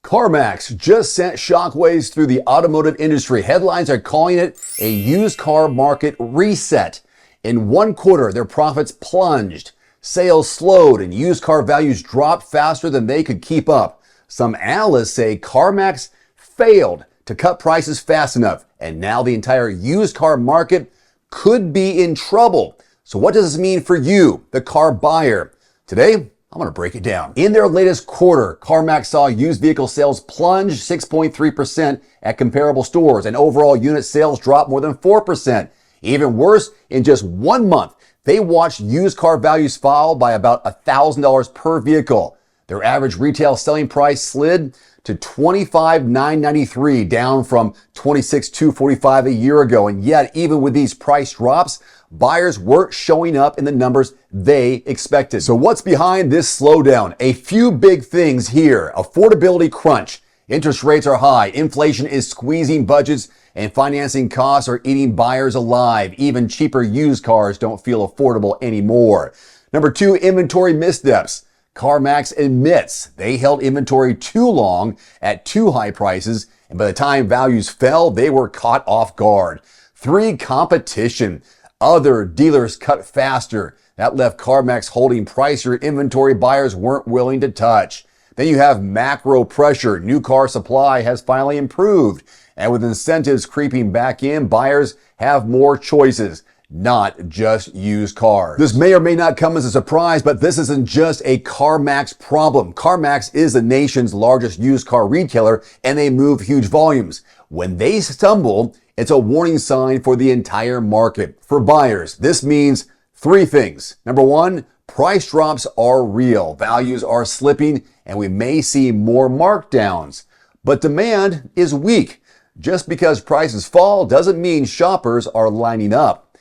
CarMax just sent shockwaves through the automotive industry. Headlines are calling it a used car market reset. In one quarter, their profits plunged, sales slowed, and used car values dropped faster than they could keep up. Some analysts say CarMax failed to cut prices fast enough, and now the entire used car market could be in trouble. So what does this mean for you, the car buyer? Today, I'm going to break it down. In their latest quarter, CarMax saw used vehicle sales plunge 6.3% at comparable stores, and overall unit sales drop more than 4%. Even worse, in just 1 month, they watched used car values fall by about $1,000 per vehicle. Their average retail selling price slid to $25,993, down from $26,245 a year ago. And yet, even with these price drops, buyers weren't showing up in the numbers they expected. So what's behind this slowdown? A few big things here. Affordability crunch. Interest rates are high. Inflation is squeezing budgets, and financing costs are eating buyers alive. Even cheaper used cars don't feel affordable anymore. Number two, inventory missteps. CarMax admits they held inventory too long at too high prices, and by the time values fell, they were caught off guard. Three, competition. Other dealers cut faster. That left CarMax holding pricier inventory buyers weren't willing to touch. Then you have macro pressure. New car supply has finally improved, and with incentives creeping back in, buyers have more choices, not just used cars. This may or may not come as a surprise, but this isn't just a CarMax problem. CarMax is the nation's largest used car retailer, and they move huge volumes. When they stumble, it's a warning sign for the entire market. For buyers, this means three things. Number one, price drops are real. Values are slipping, and we may see more markdowns. But demand is weak. Just because prices fall doesn't mean shoppers are lining up.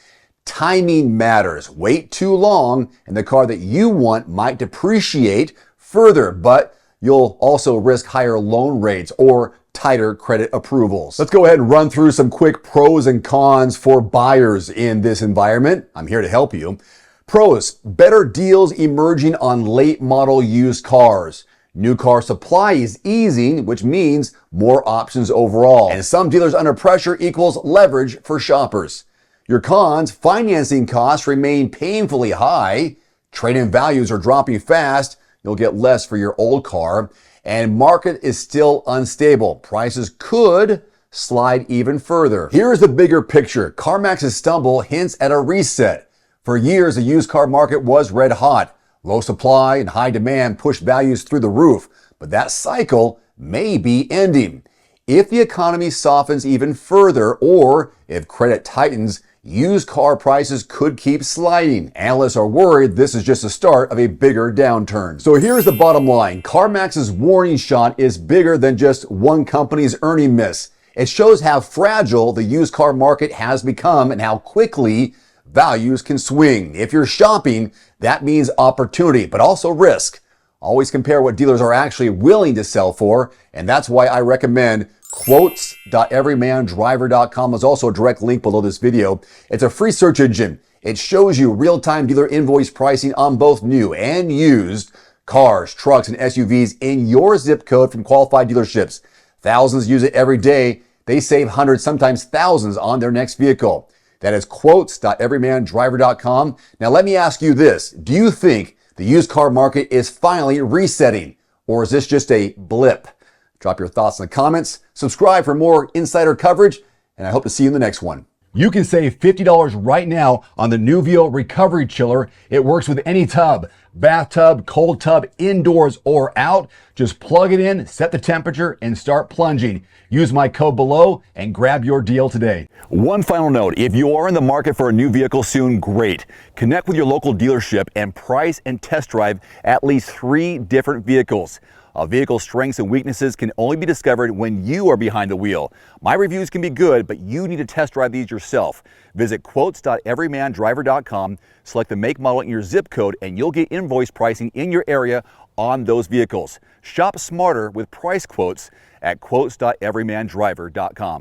Timing matters. Wait too long, and the car that you want might depreciate further, but you'll also risk higher loan rates or tighter credit approvals. Let's go ahead and run through some quick pros and cons for buyers in this environment. I'm here to help you. Pros: better deals emerging on late model used cars. New car supply is easing, which means more options overall. And some dealers under pressure equals leverage for shoppers. Your cons: financing costs remain painfully high. Trade-in values are dropping fast. You'll get less for your old car. And market is still unstable. Prices could slide even further. Here's the bigger picture. CarMax's stumble hints at a reset. For years, the used car market was red hot. Low supply and high demand pushed values through the roof. But that cycle may be ending. If the economy softens even further, or if credit tightens, used car prices could keep sliding. Analysts are worried this is just the start of a bigger downturn. So here's the bottom line. CarMax's warning shot is bigger than just one company's earning miss. It shows how fragile the used car market has become and how quickly values can swing. If you're shopping, that means opportunity, but also risk. Always compare what dealers are actually willing to sell for, and that's why I recommend quotes.everymandriver.com. There's also a direct link below this video. It's a free search engine. It shows you real-time dealer invoice pricing on both new and used cars, trucks, and SUVs in your zip code from qualified dealerships. Thousands use it every day. They save hundreds, sometimes thousands on their next vehicle. That is quotes.everymandriver.com. Now let me ask you this. Do you think the used car market is finally resetting, or is this just a blip? Drop your thoughts in the comments, subscribe for more insider coverage, and I hope to see you in the next one. You can save $50 right now on the Nuvio Recovery Chiller. It works with any tub, bathtub, cold tub, indoors or out. Just plug it in, set the temperature, and start plunging. Use my code below and grab your deal today. One final note, if you are in the market for a new vehicle soon, great. Connect with your local dealership and price and test drive at least 3 different vehicles. A vehicle's strengths and weaknesses can only be discovered when you are behind the wheel. My reviews can be good, but you need to test drive these yourself. Visit quotes.everymandriver.com, select the make, model, and your zip code, and you'll get invoice pricing in your area on those vehicles. Shop smarter with price quotes at quotes.everymandriver.com.